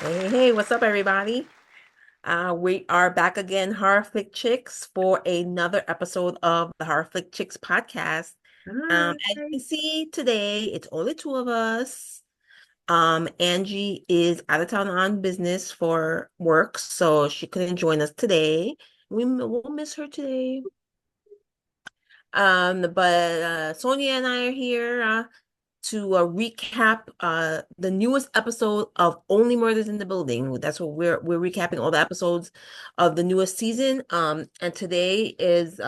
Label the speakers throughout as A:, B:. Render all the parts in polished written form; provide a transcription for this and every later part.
A: Hey, what's up, everybody? We are back again, Horror Flick Chicks, for another episode of the Horror Flick Chicks podcast.
B: Hi.
A: As you can see today, it's only two of us. Angie is out of town on business for work, so she couldn't join us today. We'll miss her today. But Sonia and I are here to recap the newest episode of Only Murders in the Building. That's what we're recapping all the episodes of the newest season. And today is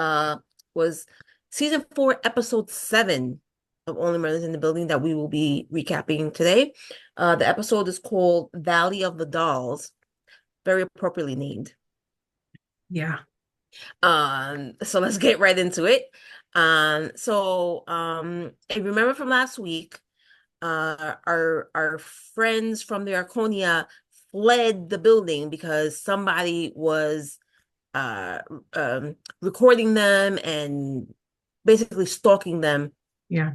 A: was season 4, episode 7 of Only Murders in the Building that we will be recapping today. The episode is called Valley of the Dolls, very appropriately named.
B: Yeah.
A: So let's get right into it. If you remember from last week, our friends from the Arconia fled the building because somebody was uh recording them and basically stalking them.
B: Yeah.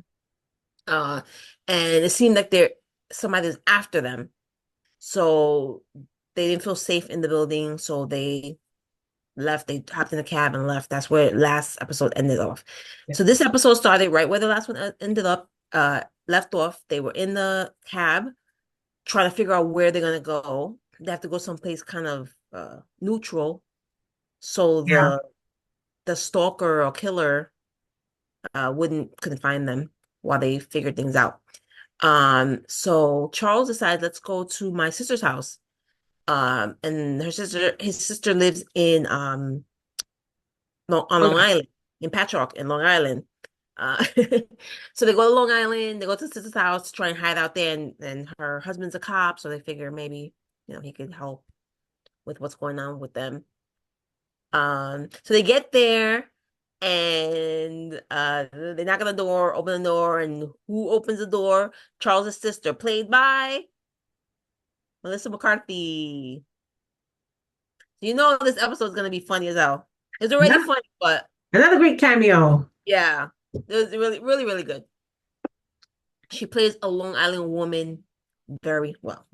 A: Uh and it seemed like somebody was after them. So they didn't feel safe in the building, so they left. They hopped in a cab and left. That's where last episode ended off.
B: Yeah.
A: So this episode started right where the last one ended up, left off. They were in the cab trying to figure out where they're gonna go. They have to go someplace kind of neutral, so
B: Yeah.
A: the stalker or killer couldn't find them while they figured things out. So Charles decides, let's go to my sister's house. And his sister lives in on Long
B: Okay.
A: Island, in Patchogue, in Long Island. Uh, so they go to Long Island, they go to his sister's house to try and hide out there, and her husband's a cop, so they figure maybe, he could help with what's going on with them. So they get there and they knock on the door, open the door, and who opens the door? Charles's sister, played by Melissa McCarthy. You know this episode is gonna be funny as hell. It's already
B: Yeah.
A: funny, but
B: Another great cameo.
A: yeah, it was really, really, really good. She plays a Long Island woman very well.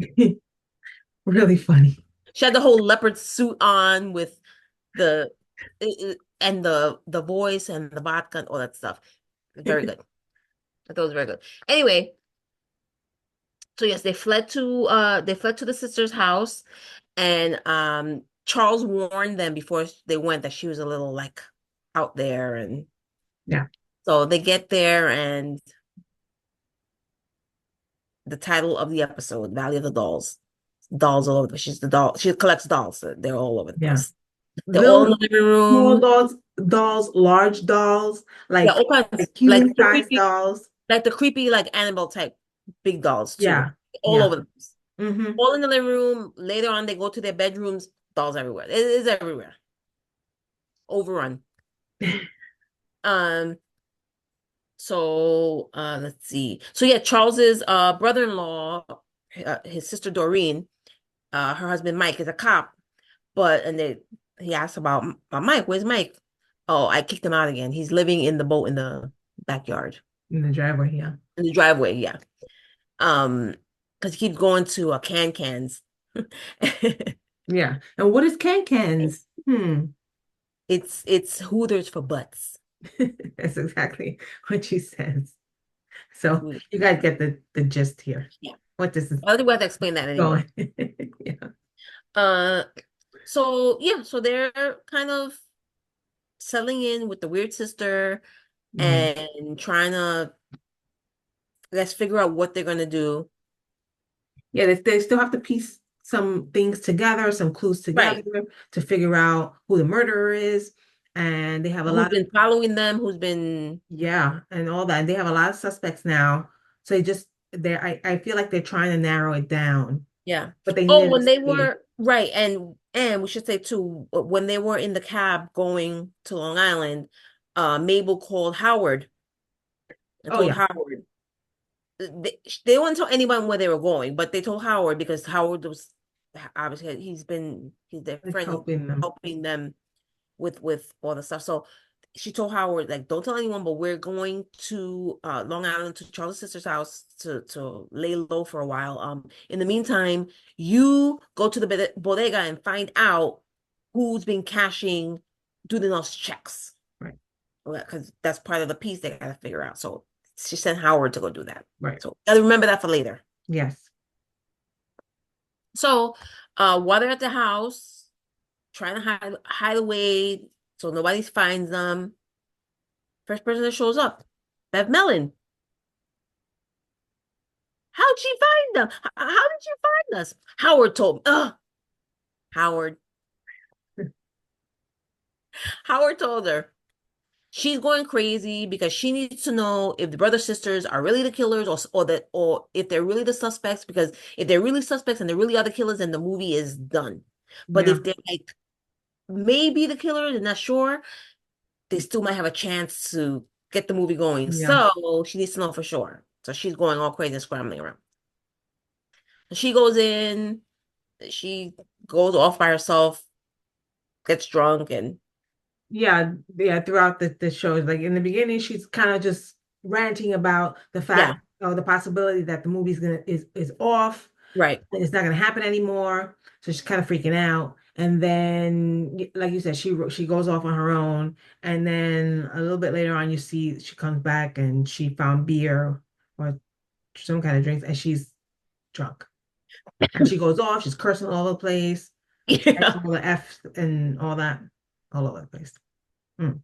B: Really funny.
A: She had the whole leopard suit on with the and the voice and the vodka and all that stuff. Very good. I thought it was very good. Anyway, so yes, they fled to the sister's house, and Charles warned them before they went that she was a little like out there, and
B: Yeah.
A: so they get there, and the title of the episode, Valley of the Dolls. Dolls all over the place. She's the doll. She collects dolls. So they're all over the
B: Yeah.
A: place. They're all in
B: Little
A: the living
B: small
A: room.
B: dolls, large dolls,
A: Yeah, all kinds.
B: like human
A: The
B: sized
A: creepy,
B: dolls.
A: like the creepy, like Annabelle type big dolls too.
B: Yeah.
A: All
B: Yeah.
A: over the place.
B: Mm-hmm.
A: All in the living room. Later on, they go to their bedrooms. Dolls everywhere. It is everywhere. Overrun. Um. Let's see. So yeah, Charles's brother-in-law, his sister Doreen, her husband Mike is a cop, but and they he asked about Mike. Where's Mike? Oh, I kicked him out again. He's living in the boat in the backyard,
B: In the driveway. Yeah.
A: in the driveway. Yeah. Because he keeps going to cans.
B: Yeah. And what is can-cans?
A: It's Hooters for butts.
B: That's exactly what she says. So
A: Hooters.
B: you guys get the gist here.
A: Yeah.
B: What this is
A: I don't think we have to explain that anymore.
B: going. Yeah.
A: Uh, so they're kind of settling in with the weird sister
B: Yeah.
A: and trying to let's figure out what they're gonna do.
B: Yeah, they still have to piece some things together, some clues together
A: Right.
B: to figure out who the murderer is. And they have a
A: Who's
B: lot of,
A: been following them, who's been
B: yeah, and all that. They have a lot of suspects now. So I feel like they're trying to narrow it down,
A: yeah.
B: but they need
A: Oh,
B: an
A: when they
B: escape.
A: were right, and we should say too, when they were in the cab going to Long Island, Mabel called Howard and
B: Oh,
A: told
B: yeah.
A: Howard they wouldn't tell anyone where they were going, but they told Howard because Howard was obviously he's their
B: It's
A: friend. He's
B: helping them.
A: helping them with all the stuff. So she told Howard, like, don't tell anyone, but we're going to Long Island to Charles' sister's house to lay low for a while. In the meantime, you go to the bodega and find out who's been cashing Dudenow's checks.
B: Right.
A: Because that's part of the piece they gotta figure out. So she sent Howard to go do that.
B: Right.
A: So gotta remember that for later.
B: Yes.
A: So while they're at the house, trying to hide away so nobody finds them. First person that shows up, Bev Mellon. How'd she find them? How did you find us? Howard told me. Ugh. Howard. Howard told her she's going crazy because she needs to know if the brother sisters are really the killers or if they're really the suspects. Because if they're really suspects and they really are the killers, then the movie is done. But
B: Yeah.
A: if they're like maybe the killers and not sure, they still might have a chance to get the movie going.
B: Yeah.
A: So she needs to know for sure. So she's going all crazy and scrambling around. She goes in, she goes off by herself, gets drunk, and
B: Yeah, yeah, throughout the shows. Like in the beginning, she's kind of just ranting about the
A: yeah,
B: fact or the possibility that the movie's gonna is off,
A: right.
B: and it's not gonna happen anymore. So she's kind of freaking out. And then, like you said, she goes off on her own. And then a little bit later on, you see she comes back and she found beer or some kind of drinks, and she's drunk. And she goes off. She's cursing all over the place,
A: Yeah.
B: all the F and all that, all over the place. Mm.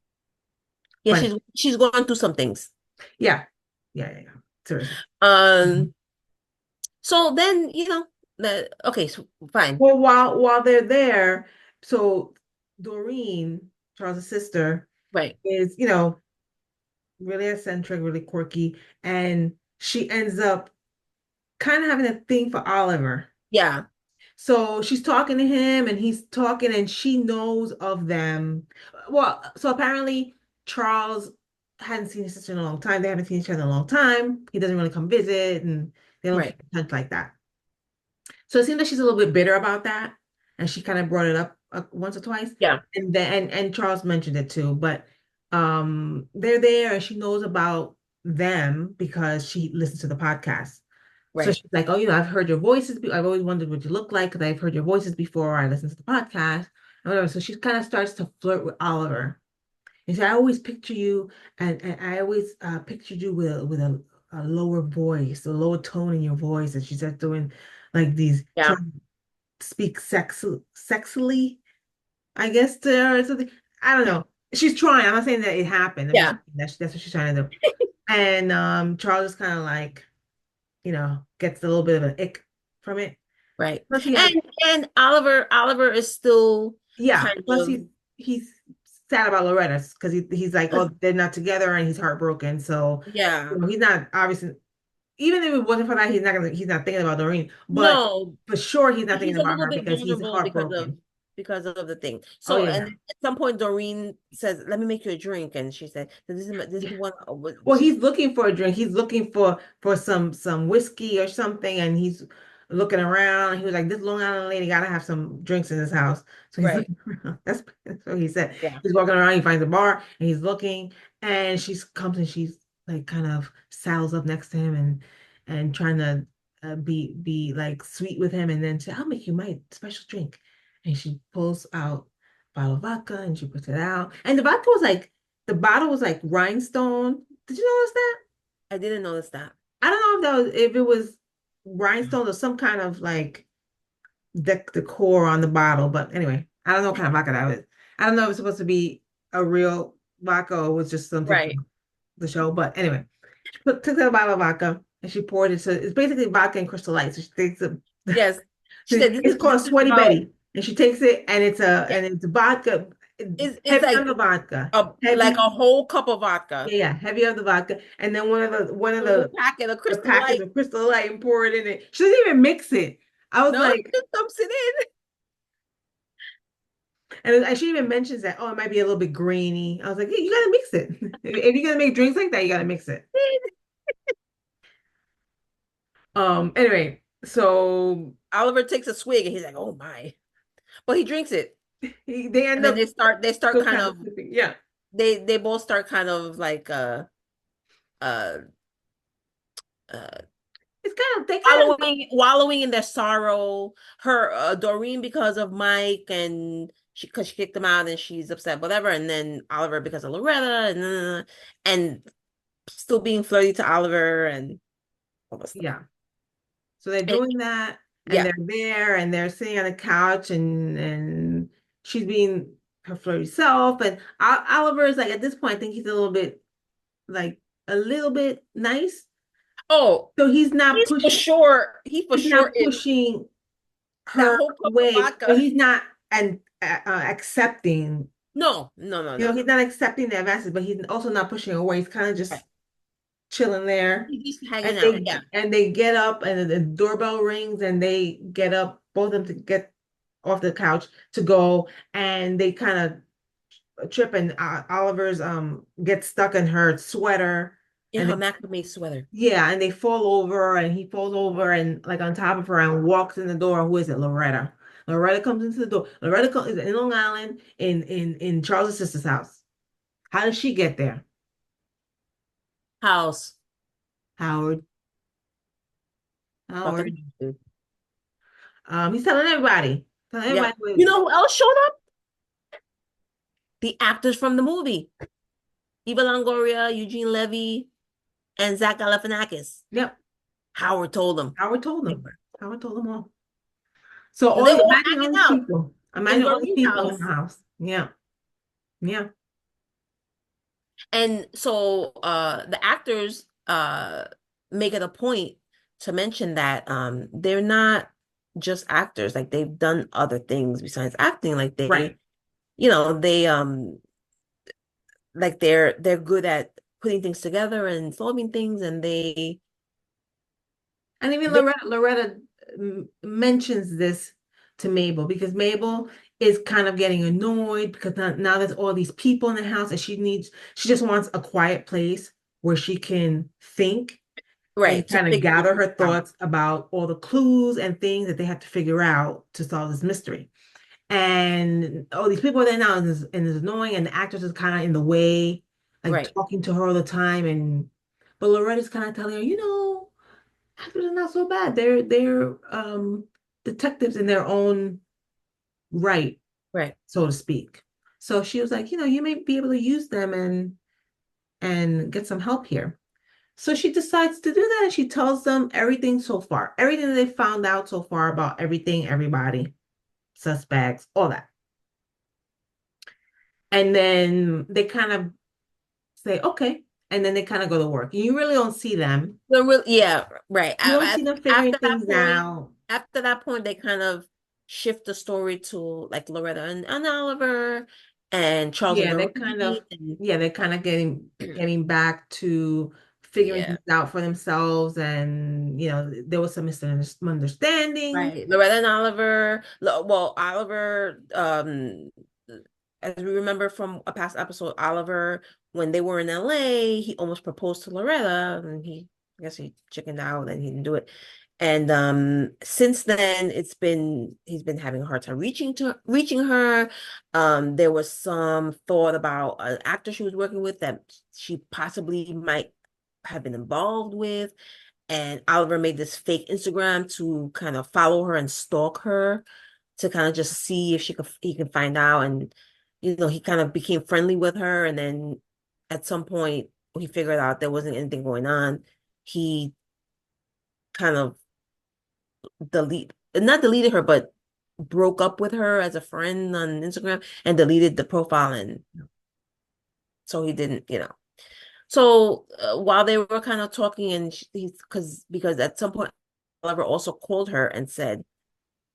A: Yeah,
B: But
A: she's going through some things.
B: yeah, yeah. Seriously. Mhm.
A: Um, so then, okay, so fine.
B: Well, while they're there, so Doreen, Charles' sister,
A: Right.
B: is, really eccentric, really quirky, and she ends up kind of having a thing for Oliver.
A: Yeah,
B: So she's talking to him and he's talking and she knows of them. Well, so apparently Charles hadn't seen his sister in a long time. They haven't seen each other in a long time. He doesn't really come visit and they don't keep
A: right.
B: in touch like that. So it seems like she's a little bit bitter about that. And she kind of brought it up once or twice.
A: Yeah,
B: And then and Charles mentioned it too. But they're there and she knows about them because she listens to the podcast. So
A: right.
B: she's like, oh, I've heard your voices. I've always wondered what you look like because I've heard your voices before. I listened to the podcast and whatever. So she kind of starts to flirt with Oliver. And so I always picture you, and I always pictured you with a lower voice, a lower tone in your voice. And she starts doing like these,
A: Yeah,
B: trying to speak sexily, I guess, to her or something. I don't know. She's trying. I'm not saying that it happened. I'm just
A: yeah,
B: saying that's what she's trying to do. And Charles is kind of like, gets a little bit of an ick from it.
A: right.
B: Plus he has,
A: And Oliver is still
B: yeah,
A: kind
B: plus
A: of
B: he's sad about Loretta because he's like, oh, they're not together and he's heartbroken. So,
A: yeah.
B: he's not obviously, even if it wasn't for that, he's not thinking about Doreen, but
A: No,
B: for sure he's not
A: he's
B: thinking
A: a
B: about
A: little
B: her
A: bit
B: because he's
A: vulnerable
B: heartbroken.
A: because of the thing.
B: Oh
A: So, and
B: yeah.
A: at some point, Doreen says, "Let me make you a drink," and she said, "This is
B: Yeah.
A: one."
B: Well,
A: She,
B: he's looking for a drink. He's looking for some whiskey or something, and he's looking around. He was like, "This Long Island lady gotta have some drinks in his house." So he's
A: right,
B: looking around. That's what he said.
A: yeah,
B: He's walking around. He finds a bar, and he's looking, and she comes and she's like kind of saddles up next to him and trying to be like sweet with him, and then say, "I'll make you my special drink," and she pulls out a bottle of vodka and she puts it out, and the bottle was like rhinestone. Did you notice that?
A: I didn't notice that.
B: I don't know if it was rhinestones or some kind of like decor on the bottle, but anyway, I don't know what kind of vodka that was. I don't know if it's supposed to be a real vodka or it was just something for
A: Right.
B: the show. But anyway, took a bottle of vodka and she poured it. So it's basically vodka and Crystal Light. So she takes it.
A: Yes, she said,
B: It's called
A: This is
B: Sweaty
A: about."
B: Betty, and she takes it and
A: Yeah,
B: it's vodka,
A: it's
B: heavy
A: like
B: on the vodka,
A: like
B: heavy.
A: a whole cup of vodka,
B: Yeah, heavy on the vodka, and then one of
A: a little packet of
B: the
A: Crystal
B: packets
A: Light.
B: of Crystal Light and pour it in it. She doesn't even mix it. I was
A: No, she
B: like,
A: just dumps it in.
B: and she even mentions that, oh, it might be a little bit grainy. I was like, yeah, you gotta mix it. If you're gonna make drinks like that, you gotta mix it. Anyway, so
A: Oliver takes a swig and he's like, "Oh my!" But he drinks it,
B: they
A: and
B: end
A: then
B: up
A: they start kind
B: kind
A: of
B: of, yeah.
A: they both start kind of like uh uh
B: It's kind of they kind of
A: wallowing in their sorrow. Her Doreen because of Mike, and she kicked him out and she's upset, whatever. And then Oliver because of Loretta, and still being flirty to Oliver and all that stuff.
B: yeah. So they're
A: And
B: doing that, and
A: yeah.
B: they're there, and they're sitting on the couch, and she's being her flirty self, and Oliver is like at this point, I think he's a little bit like a little bit nice,
A: Oh,
B: so he's not
A: he's for
B: pushing.
A: sure. He for
B: He's
A: sure
B: not
A: is
B: pushing
A: that
B: her
A: whole cup of
B: away, but
A: vodka.
B: he's not and accepting.
A: No, no, no, no,
B: He's
A: no.
B: not accepting the advances, but he's also not pushing her away. He's kind of
A: Right.
B: just chilling there.
A: He's just
B: And
A: hanging out.
B: they
A: Yeah.
B: and they get up and the doorbell rings and they get up, both of them to get off the couch to go, and they kind of trip, and Oliver's gets stuck in her sweater,
A: In
B: and
A: her
B: they,
A: macrame sweater.
B: yeah, and they fall over, and he falls over and like on top of her and walks in the door. Who is it? Loretta. Loretta comes into the door. Loretta is in Long Island in Charles' sister's house. How does she get there?
A: House.
B: Howard.
A: Fucking
B: Howard.
A: dude.
B: He's telling everybody. Telling
A: Yep.
B: everybody.
A: You know who else showed up? The actors from the movie. Eva Longoria, Eugene Levy, and Zach Galifianakis.
B: Yep.
A: Howard told them.
B: Howard told
A: They
B: them. Howard told them all. So
A: were all
B: imagine
A: hanging
B: all these
A: out
B: people.
A: in
B: Imagine all these
A: Doreen's
B: people in the
A: house.
B: house. Yeah. Yeah.
A: And so the actors make it a point to mention that they're not just actors, like they've done other things besides acting. Like
B: Right.
A: they like they're good at putting things together and solving things, and
B: And even
A: they
B: Loretta mentions this to Mabel because Mabel is kind of getting annoyed because now there's all these people in the house and she just wants a quiet place where she can think and
A: right to
B: kind of
A: figure
B: gather her
A: it out.
B: thoughts about all the clues and things that they have to figure out to solve this mystery. And all these people are there now, and it's annoying, and the actress is kind of in the way, like
A: Right,
B: talking to her all the time. And but Loretta's kind of telling her, actors are not so bad. They're detectives in their own right,
A: right.
B: so to speak. So she was like, you may be able to use them and get some help here. So she decides to do that, and she tells them everything so far, everything that they found out so far about everything, everybody, suspects, all that. And then they kind of say, okay. And then they kind of go to work. And you really don't see them.
A: Yeah, right.
B: You don't see them figuring
A: After that
B: things
A: point,
B: out.
A: they kind of shift the story to like Loretta and Oliver and Charles and
B: Yeah,
A: Doreen. And
B: they're kind of getting back to figuring
A: yeah,
B: things out for themselves. And, there was some misunderstanding.
A: right. Loretta and Oliver. Well, Oliver, as we remember from a past episode, Oliver, when they were in LA, he almost proposed to Loretta, and I guess he chickened out and he didn't do it. And since then, he's been having a hard time reaching her. There was some thought about an actor she was working with that she possibly might have been involved with. And Oliver made this fake Instagram to kind of follow her and stalk her to kind of just see if he can find out. And he kind of became friendly with her, and then at some point he figured out there wasn't anything going on. He kind of not deleted her, but broke up with her as a friend on Instagram and deleted the profile, and so he didn't. So while they were kind of talking, and he's because at some point Oliver also called her and said,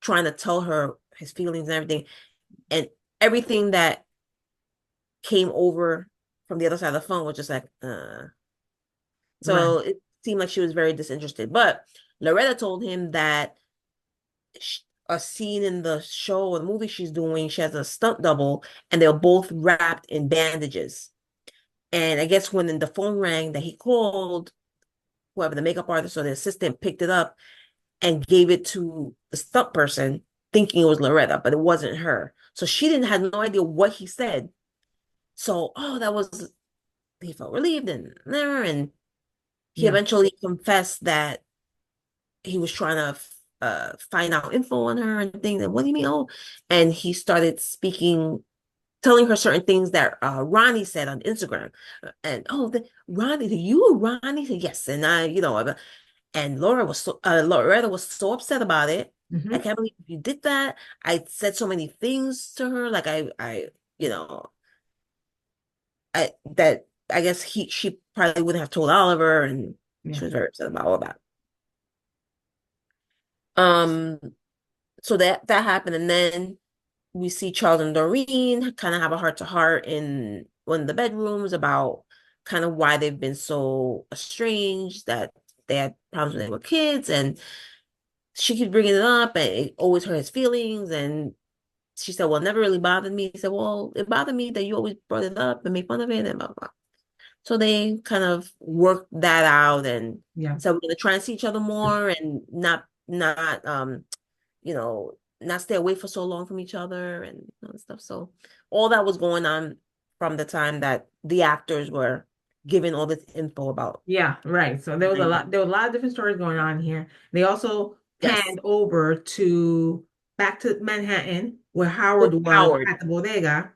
A: trying to tell her his feelings and everything, and everything that came over from the other side of the phone was just like,
B: Right.
A: so it seemed like she was very disinterested. But Loretta told him that a scene in the show or the movie she's doing, she has a stunt double, and they're both wrapped in bandages. And I guess when the phone rang that he called, whoever the makeup artist or the assistant picked it up and gave it to the stunt person, thinking it was Loretta, but it wasn't her. So she didn't have no idea what he said. So, oh, that was he felt relieved and there, and he
B: Yeah.
A: eventually confessed that he was trying to find out info on her and things. And what do you mean? Oh, and he started speaking, telling her certain things that Ronnie said on Instagram. And oh, Ronnie, you Ronnie said yes, and I, and Loretta was so upset about it. I
B: Hmm.
A: can't believe you did that. I said so many things to her, like you know, I guess she probably wouldn't have told Oliver, and
B: Yeah.
A: she was very upset about all that. Um, so that happened, and then we see Charles and Doreen kind of have a heart to heart in one of the bedrooms about kind of why they've been so estranged, that they had problems when they were kids, and she keeps bringing it up, and it always hurt his feelings. And she said, "Well, it never really bothered me." He said, "Well, it bothered me that you always brought it up and made fun of it, and blah blah blah." So they kind of worked that out and
B: Yeah.
A: said, "We're gonna try and see each other more and not stay away for so long from each other and all that stuff." So all that was going on from the time that the actors were giving all this info about
B: Yeah, right. So there was a lot of different stories going on here. They also
A: yes,
B: panned over to back to Manhattan where
A: with
B: Howard was
A: Howard,
B: at the bodega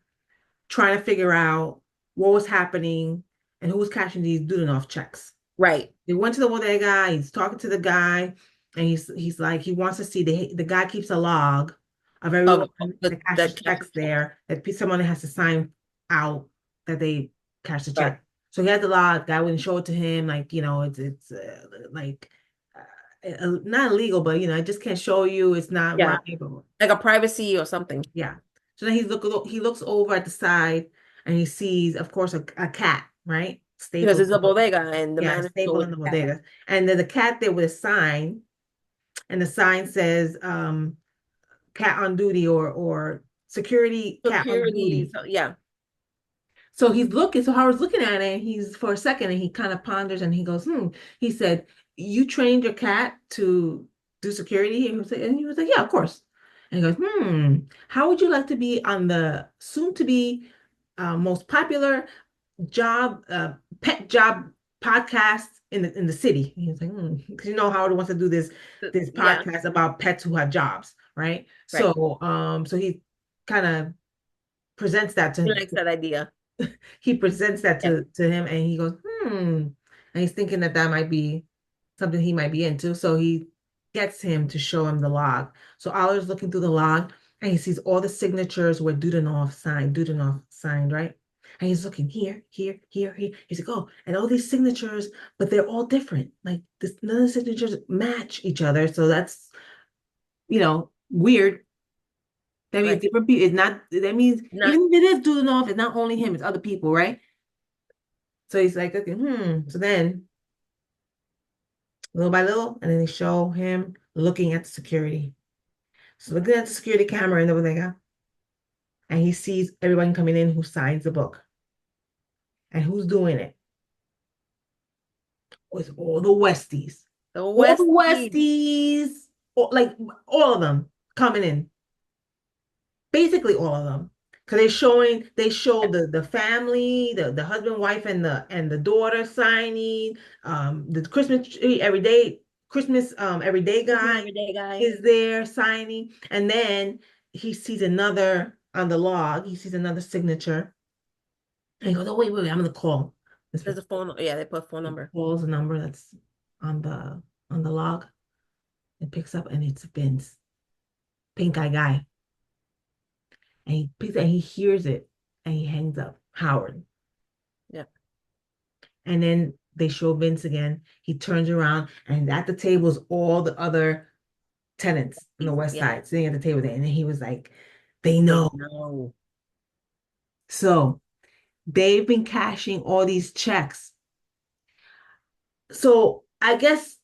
B: trying to figure out what was happening and who was cashing these Dudanoff checks.
A: right?
B: They went to the bodega, he's talking to the guy, and he's like he wants to see the guy keeps a log of everyone
A: Of
B: that
A: the
B: cashes checks there, that someone has to sign out that they cash the
A: right.
B: check. So he had the log, guy wouldn't show it to him, like, it's like not illegal, but I just can't show you, it's not
A: Yeah,
B: right. But
A: like a privacy or something
B: yeah. So then he looks over at the side and he sees, of course, a cat, right?
A: because
B: Stapled.
A: it's a bodega and the
B: Yeah,
A: manager
B: stapled
A: always
B: in the
A: has
B: bodega. And there's a cat there with a sign, and the sign says cat on duty, or security cat on
A: security.
B: duty.
A: So yeah,
B: So Howard's looking at it, and he's for a second, and he kind of ponders, and he goes, He said, "You trained your cat to do security?" And he was like, "Yeah, of course." And he goes, "How would you like to be on the soon to be most popular job pet job podcast in the city?" And he's like, because Howard wants to do this
A: yeah,
B: podcast about pets who have jobs, right?
A: right.
B: So he kind of presents that
A: He
B: to
A: likes that idea.
B: he presents that
A: Yeah.
B: to him, and he goes, and he's thinking that might be something he might be into. So he gets him to show him the log. So Oliver's looking through the log, and he sees all the signatures where Dudanoff signed, right? And he's looking here, here, here, here. He's like, oh, and all these signatures, but they're all different. Like none of the signatures match each other. So that's, weird. That means
A: Right.
B: different people. It's not. That means
A: Not
B: even if it is Dudanoff, it's not only him. It's other people, right? So he's like, okay, So then, little by little, and then they show him looking at the security. So looking at the security camera in the bodega, and he sees everyone coming in who signs the book. And who's doing it? Was all the Westies.
A: the
B: All the
A: West Indies.
B: Westies, like all of them coming in. Basically all of them. Because they show the family, the husband, wife, and the daughter signing, the Christmas tree Christmas everyday
A: Christmas
B: guy
A: everyday guy.
B: is there signing, and then he sees another on the log, he sees another signature, and he goes, oh wait, I'm gonna call. This
A: There's a phone. Yeah, they put a phone number.
B: calls a number that's on the log. It picks up, and it's Vince, pink eye guy. And he picks it and he hears it, and he hangs up. Howard.
A: Yeah.
B: And then they show Vince again. He turns around, and at the table is all the other tenants on the west
A: Yeah.
B: side sitting at the table there. And then he was like, they
A: They
B: know.
A: know.
B: So they've been cashing all these checks. So I guess,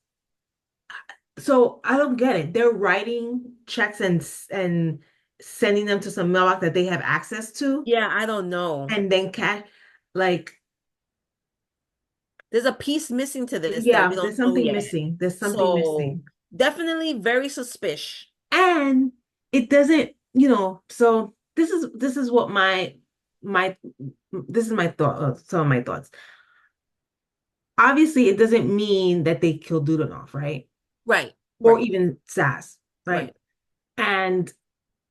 B: so I don't get it. They're writing checks and sending them to some mailbox that they have access to,
A: Yeah, I don't know.
B: and then cash, like,
A: There's a piece missing to this that
B: yeah,
A: we don't
B: there's
A: know
B: something
A: yet.
B: missing. There's something
A: So
B: missing.
A: definitely very suspicious.
B: And it doesn't, so this is what my this is my thought, some of my thoughts. Obviously, it doesn't mean that they killed Dudanoff, right?
A: Right,
B: Or
A: right,
B: even Sass, right?
A: right.
B: And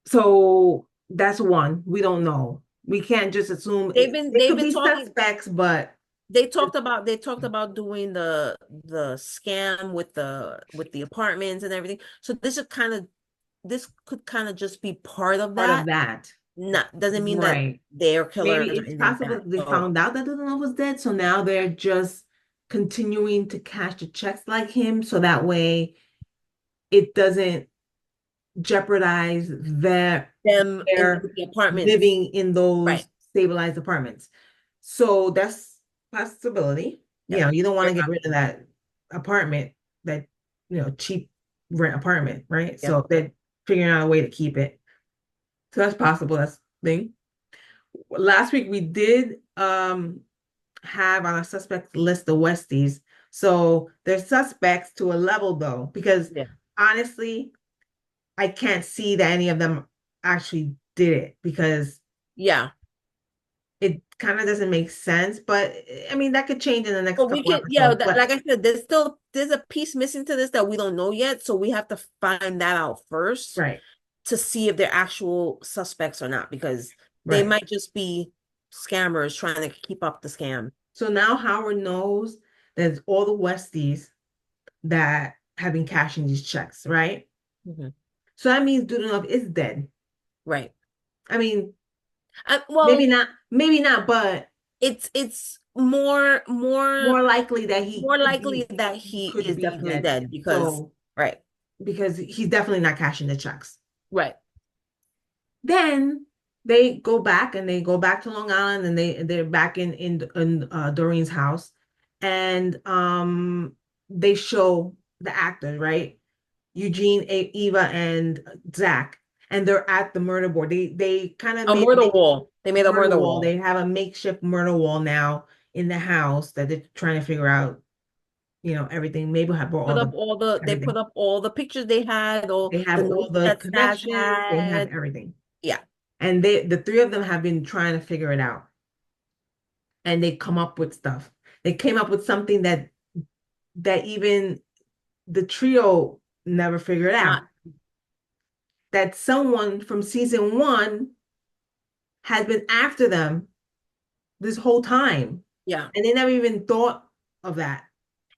B: so that's one. We don't know. We can't just assume it
A: They've
B: could
A: been
B: be
A: talking.
B: suspects, but
A: They talked about doing the scam with the apartments and everything. So this could kind of just be part of
B: part of
A: that.
B: that.
A: Not doesn't mean that
B: Right.
A: they're killers
B: Maybe
A: or
B: it's
A: anything like
B: possible
A: that.
B: that they
A: So
B: found out that Dudanoff was dead, so now they're just continuing to cash the checks like him, so that way it doesn't jeopardize
A: them in
B: their
A: the apartments,
B: living in
A: right?
B: those stabilized apartments. So that's possibility. You
A: Yep.
B: know, you don't want
A: Very
B: to get rid of
A: possible.
B: that apartment, that cheap rent apartment, right?
A: Yep.
B: So they're figuring out a way to keep it. So that's possible. That's the thing. Last week we did have on our suspect list the Westies. So they're suspects to a level though, because
A: Yeah.
B: honestly, I can't see that any of them actually did it because
A: Yeah.
B: it kind of doesn't make sense. But I mean, that could change in the next
A: But we
B: couple
A: can, yeah,
B: episodes. But
A: like I said, there's a piece missing to this that we don't know yet. So we have to find that out first
B: right,
A: to see if they're actual suspects or not, because they
B: right.
A: might just be scammers trying to keep up the scam.
B: So now Howard knows there's all the Westies that have been cashing these checks, right?
A: Mhm.
B: So that means Dudenoff is dead.
A: Right.
B: I mean,
A: Well,
B: maybe not, but
A: it's more
B: more likely that he
A: more
B: could
A: likely
B: be
A: that he
B: could
A: is
B: be
A: definitely
B: dead.
A: dead because
B: So
A: right,
B: because he's definitely not cashing the checks.
A: right.
B: Then they go back to Long Island and they're back in Doreen's house and they show the actors, right? Eugene, Eva, and Zach, and they're at the murder board. They kind of
A: A
B: made a
A: murder wall. They made a
B: murder
A: murder
B: wall.
A: wall.
B: They have a makeshift murder wall now in the house that they're trying to figure out, everything. Maybe have brought all
A: Put up
B: the
A: all the They put
B: everything.
A: up all the pictures they had, or
B: They have
A: the
B: all
A: notes
B: the
A: that Stas
B: connections, they have
A: had.
B: everything.
A: Yeah.
B: And the three of them have been trying to figure it out. And they come up with stuff. They came up with something that even the trio never figured out.
A: Not
B: That someone from season one has been after them this whole time.
A: yeah.
B: And they never even thought of that.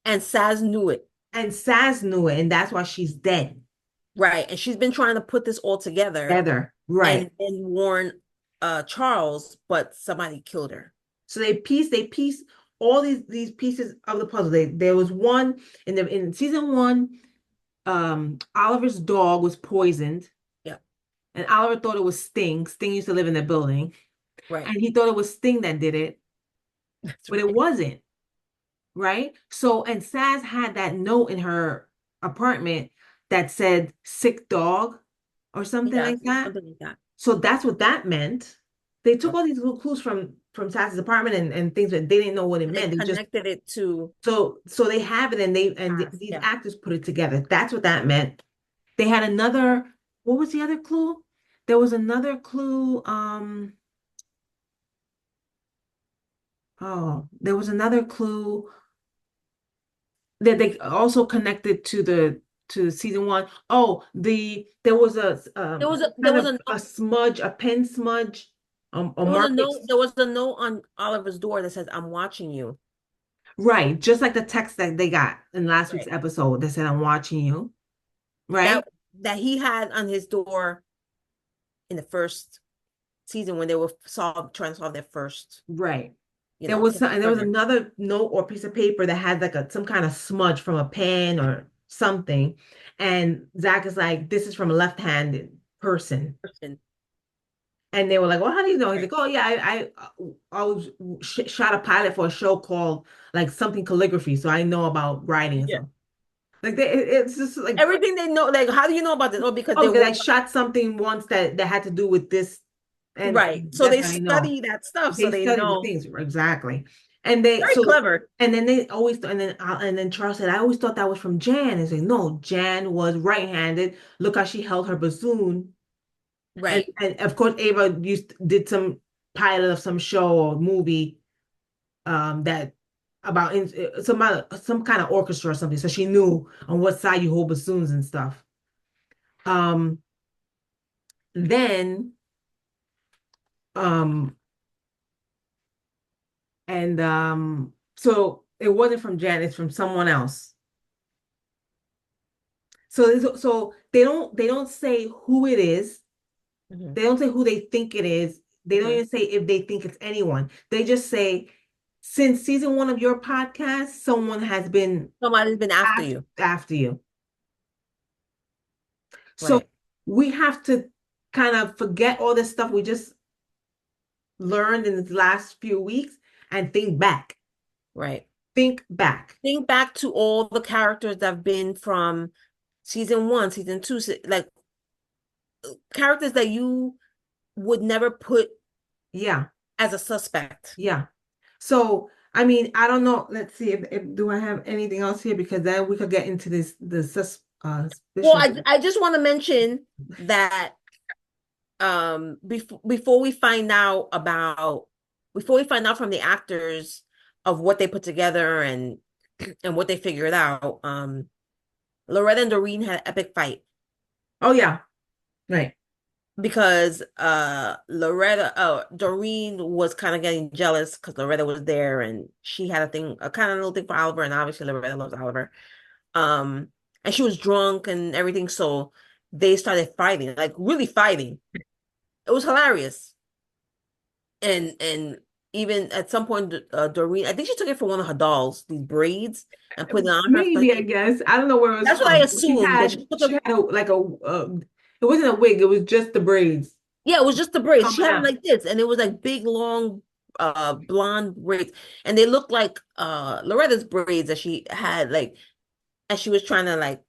A: And Saz knew it.
B: And Saz knew it, and that's why she's dead.
A: Right. And she's been trying to put this all together
B: Together. Right.
A: and warn Charles, but somebody killed her.
B: So they piece all these pieces of the puzzle. There was one in season one, Oliver's dog was poisoned,
A: Yeah.
B: and Oliver thought it was Sting. Sting used to live in the building,
A: Right.
B: and he thought it was Sting that did it,
A: That's
B: but it
A: right.
B: wasn't, right? So, and Saz had that note in her apartment that said sick dog or something
A: Yeah,
B: like that.
A: something like that.
B: So that's what that meant. They took
A: Yep.
B: all these little clues from Saz's apartment and things, but they didn't know what it
A: And they
B: meant. They just
A: connected it to
B: so they have it, and
A: past.
B: these
A: Yeah.
B: actors put it together. That's what that meant. They had another. What was the other clue? There was another clue. Oh, there was another clue that they also connected to season one. Oh, there was a
A: There
B: kind
A: was
B: of
A: a
B: a smudge, a pen smudge, a market.
A: there was a note on Oliver's door that says, "I'm watching you."
B: Right, just like the text that they got in last week's
A: Right.
B: episode that said, "I'm watching you."
A: That
B: Right,
A: that he had on his door in the first season when they were trying to solve their first,
B: right.
A: you
B: There
A: know,
B: was and there was
A: murder.
B: another note or piece of paper that had like some kind of smudge from a pen or something, and Zach is like, "This is from a left-handed person,"
A: Person.
B: and they were like, "Well, how do you know?" He's
A: Right.
B: like, "Oh yeah, I was shot a pilot for a show called like something calligraphy, so I know about writing and
A: Yeah.
B: stuff." Like it's just like,
A: Everything they know, like, how do you know about this? Oh, because
B: oh,
A: they
B: because I
A: work.
B: shot something once that had to do with this, and
A: Right. So
B: that's
A: they
B: how I know.
A: study that stuff, so
B: They
A: they
B: study the
A: know.
B: things exactly, and they
A: Very
B: so
A: clever.
B: and then they always and then Charles said, "I always thought that was from Jan." And say, "No, Jan was right-handed. Look how she held her bassoon." And
A: Right.
B: of course Ava did some. pilot of some show or movie that about some kind of orchestra or something. So she knew on what side you hold bassoons and stuff. Um, then um and so it wasn't from Jan, it's from someone else. So they don't say who it is.
A: Mhm.
B: They don't say who they think it is. They don't
A: Mhm.
B: even say if they think it's anyone. They just say, since season one of your podcast, someone has been
A: Somebody's been after
B: asked
A: you.
B: after you. So
A: Right.
B: we have to kind of forget all this stuff we just learned in the last few weeks and think back.
A: Right.
B: Think back.
A: Think back to all the characters that have been from season one, season two, like characters that you would never put
B: Yeah,
A: as a suspect.
B: yeah. So I mean, I don't know. Let's see if do I have anything else here because then we could get into this the
A: Well,
B: suspicion.
A: I just want to mention that before we find out about before we find out from the actors of what they put together and what they figured out, Loretta and Doreen had an epic fight
B: Oh yeah, right.
A: because Doreen was kind of getting jealous because Loretta was there and she had a kind of little thing for Oliver, and obviously Loretta loves Oliver. Um, and she was drunk and everything, so they started fighting, like really fighting. It was hilarious. And even at some point, Doreen, I think she took it for one of her dolls, these braids, and put it on her.
B: Maybe I guess I don't know where it was
A: That's what I
B: from.
A: assumed that she took
B: She
A: a.
B: had it wasn't a wig. It was just the braids
A: Yeah, it was just the braids. She
B: coming
A: had it
B: out.
A: like this, and it was like big, long, blonde braids, and they looked like Loretta's braids that she had, like, and she was trying to like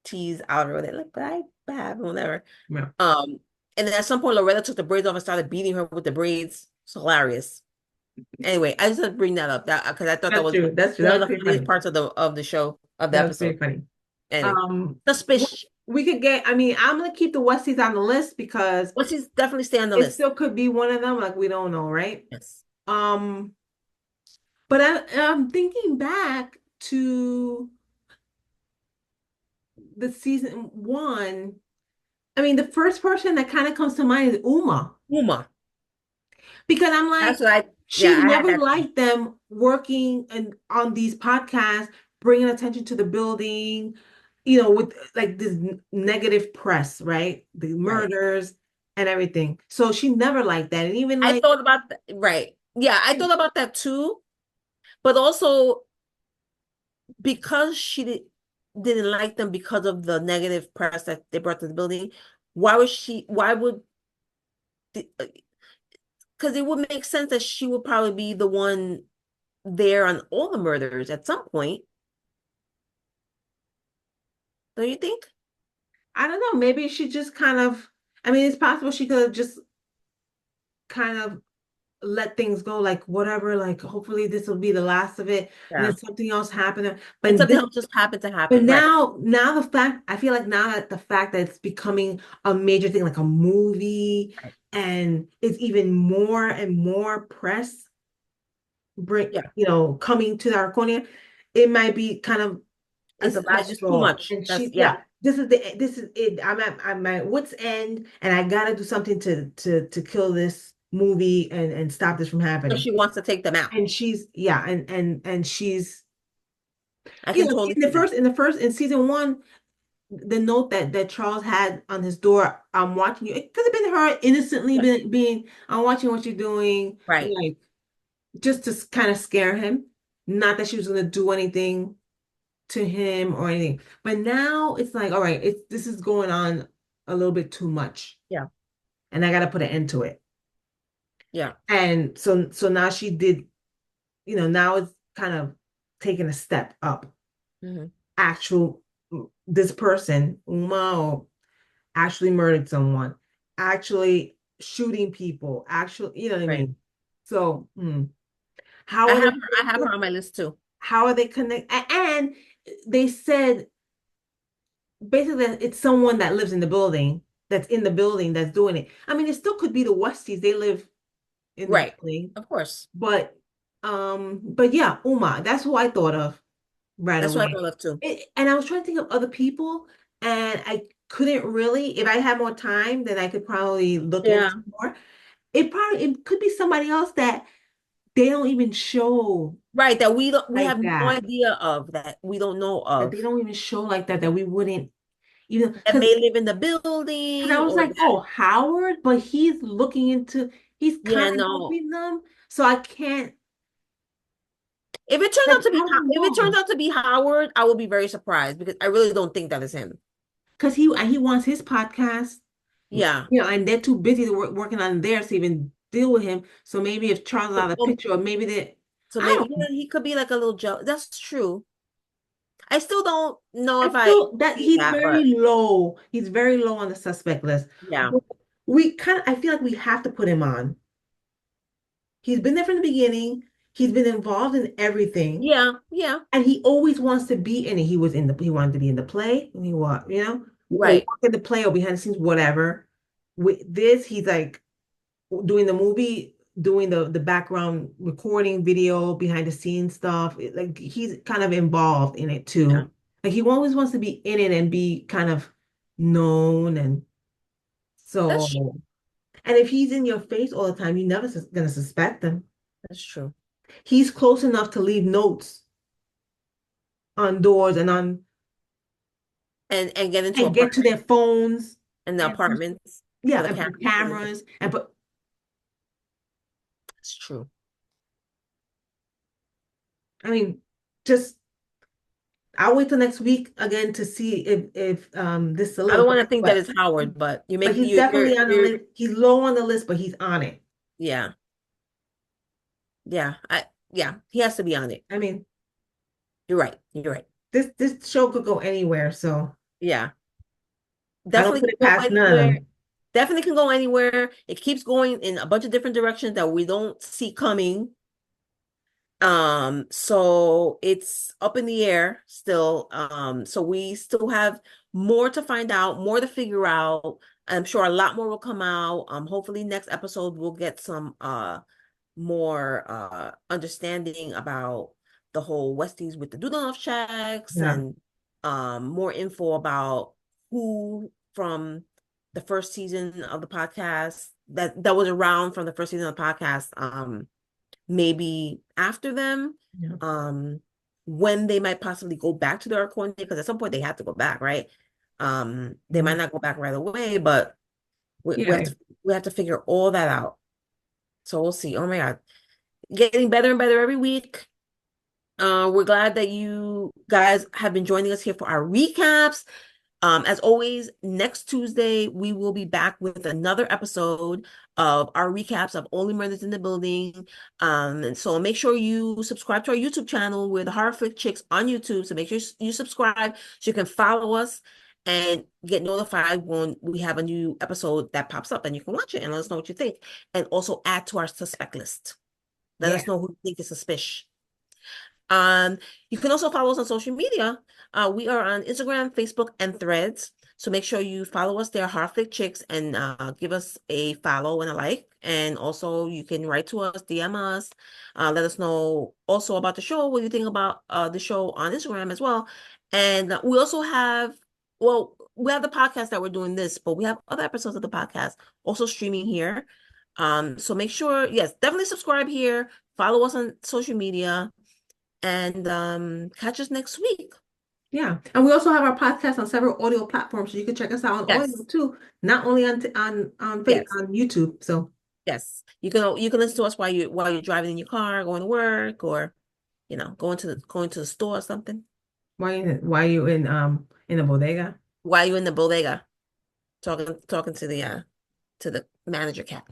A: tease out or whatever, like, but I have whatever.
B: Yeah.
A: Um, and then at some point, Loretta took the braids off and started beating her with the braids. It's hilarious. Anyway, I just had to bring that up that because I thought that
B: That's
A: was
B: true. That's true.
A: one
B: That
A: of
B: was
A: the
B: pretty
A: funniest
B: funny.
A: parts of the show of the
B: That was
A: episode.
B: pretty funny.
A: Anyway,
B: Um,
A: suspicious.
B: we could get. I mean, I'm gonna keep the Westies on the list because
A: Let's just definitely stay on the
B: it
A: list.
B: still could be one of them. Like we don't know, right?
A: Yes.
B: Um, but I'm thinking back to the season one. I mean, the first person that kind of comes to mind is Uma
A: Uma.
B: because I'm
A: That's
B: like,
A: what I. Yeah,
B: she
A: I had
B: never
A: that.
B: liked them working and on these podcasts, bringing attention to the building, with like this negative press, right? The
A: Right.
B: murders and everything. So she never liked that. And even
A: I
B: like,
A: thought about that. Right. Yeah, I thought about that too. But also because didn't like them because of the negative press that they brought to the building, why would, because it would make sense that she would probably be the one there on all the murders at some point. Don't you think?
B: I don't know, maybe she just kind of, I mean, it's possible she could have just kind of let things go, like whatever, like hopefully this will be the last of it, and then
A: Yeah.
B: something else happened.
A: And
B: But
A: something
B: this,
A: else just happened to
B: but
A: happen. Right.
B: now the fact, I feel like now that the fact that it's becoming a major thing, like a movie,
A: Right.
B: and it's even more and more press
A: Yeah.
B: coming to the Arconia, it might be kind of
A: That's
B: it's
A: a
B: the last
A: it's just too
B: straw.
A: much.
B: And
A: That's
B: she's,
A: yeah.
B: yeah, this is it. I'm at my wit's end, and I gotta do something to kill this movie and stop this from
A: So
B: happening.
A: she wants to take them out.
B: And she's, yeah, and she's,
A: I can totally see that.
B: in season one, the note that Charles had on his door, I'm watching you. It could have been her innocently
A: Yeah.
B: being, I'm watching what you're doing,
A: Right.
B: like just to kind of scare him. Not that she was gonna do anything to him or anything. But now it's like, all right, this is going on a little bit too much,
A: Yeah.
B: and I got to put an end to it.
A: Yeah.
B: And so now she did, now it's kind of taking a step up.
A: Hmm.
B: Actual, this person, Uma, or actually murdered someone, actually shooting people, actually, you know what I
A: Right.
B: mean? So, how are they
A: I have her
B: connected?
A: on my list too.
B: How are they connected? And they said basically it's someone that lives in the building, that's in the building that's doing it. I mean, it still could be the Westies. They live in the
A: Right.
B: building.
A: Of course.
B: But yeah, Uma, that's who I thought of right
A: That's what I
B: away.
A: thought of too.
B: And I was trying to think of other people, and I couldn't really. If I had more time, then I could probably look
A: Yeah.
B: into more. It could be somebody else that they don't even show
A: Right. That we
B: like
A: have no
B: that.
A: idea of, that we don't know
B: That they
A: of.
B: don't even show like that. That we wouldn't even
A: That
B: because
A: may live in the
B: I
A: building,
B: was
A: or
B: like,
A: that,
B: oh, Howard, but he's kind
A: yeah,
B: of
A: no.
B: helping them, so I can't
A: If it turns
B: like
A: out to
B: I
A: be
B: don't
A: If it turns
B: know
A: out to be Howard, I will be very surprised because I really don't think that is him.
B: because he wants his podcast.
A: Yeah.
B: And they're too busy to working on theirs to even deal with him. So maybe if Charles is
A: So,
B: out of the picture, or maybe they,
A: so
B: I
A: maybe,
B: don't know.
A: he could be like a little jealous. That's true. I still don't know
B: I
A: if I
B: feel that
A: see
B: he's
A: that,
B: very
A: but
B: low. He's very low on the suspect list.
A: yeah.
B: But I feel like we have to put him on. He's been there from the beginning. He's been involved in everything.
A: Yeah. Yeah.
B: And he always wants to be in it. He wanted to be in the play. Or
A: Right.
B: work in the play or behind the scenes, whatever. With this, he's like doing the movie, doing the background recording video, behind the scenes stuff. Like he's kind of involved in it
A: Yeah.
B: too. Like he always wants to be in it and be kind of known and
A: That's true.
B: so. And if he's in your face all the time, you're never gonna suspect him.
A: That's true.
B: He's close enough to leave notes on doors
A: And get into
B: and get to
A: apartment
B: their phones
A: and the
B: and
A: apartments for
B: yeah,
A: the
B: and
A: cameras
B: put
A: and everything.
B: cameras and put.
A: That's true.
B: I mean, just I'll wait till next week again to see if this
A: I don't
B: solidifies.
A: want to think that it's Howard, but
B: But he's definitely on the list. He's low on the list, but he's on it.
A: yeah. Yeah. Yeah, he has to be on it.
B: I mean,
A: You're right. You're right.
B: this show could go anywhere, so
A: Yeah.
B: I don't
A: Definitely
B: put
A: can
B: it
A: go
B: past none of
A: anywhere.
B: them.
A: Definitely can go anywhere. It keeps going in a bunch of different directions that we don't see coming. So it's up in the air still. So we still have more to find out, more to figure out. I'm sure a lot more will come out. Hopefully next episode we'll get some more understanding about the whole Westies with the Dudanoff checks,
B: Yeah,
A: and more info about who from the first season of the podcast that was around from the first season of the podcast, maybe after them,
B: yeah,
A: um when they might possibly go back to their Arconne, because at some point they have to go back, right? They
B: yeah.
A: might not go back right away, but
B: Yeah.
A: we have to figure all that out. So we'll see. Oh my God, getting better and better every week. We're glad that you guys have been joining us here for our recaps. As always, next Tuesday, we will be back with another episode of our recaps of Only Murders in the Building. And so make sure you subscribe to our YouTube channel. We're the Horror Flick Chicks on YouTube. So make sure you subscribe so you can follow us and get notified when we have a new episode that pops up, and you can watch it and let us know what you think. And also add to our suspect list. Let
B: Yeah.
A: us know who you think is suspicious. You can also follow us on social media. We are on Instagram, Facebook, and Threads. So make sure you follow us there, Horror Flick Chicks, and give us a follow and a like. And also you can write to us, DM us, let us know also about the show, what you think about the show on Instagram as well. And we also have, well, we have the podcast that we're doing this, but we have other episodes of the podcast also streaming here. So make sure, yes, definitely subscribe here, follow us on social media, and catch us next week.
B: Yeah. And we also have our podcast on several audio platforms, so you can check us out on audio
A: Yes,
B: too, not only
A: yes,
B: on YouTube. So
A: yes. You can listen to us while you're driving in your car, going to work, or going to the store or something.
B: why you in a bodega?
A: While you're in the bodega, talking to the manager cat.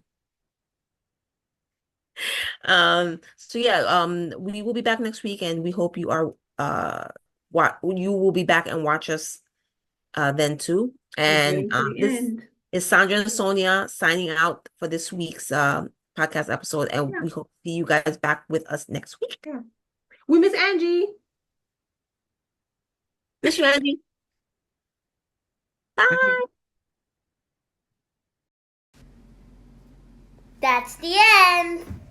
A: So yeah, we will be back next week, and we hope you are what you will be back and watch us then too.
B: We're
A: And
B: getting to the
A: this
B: end.
A: is Sandra and Sonia signing out for this week's podcast episode, and
B: Yeah.
A: we hope to see you guys back with us next week.
B: Yeah. We miss Angie.
A: Miss you, Angie. Bye.
C: That's the end.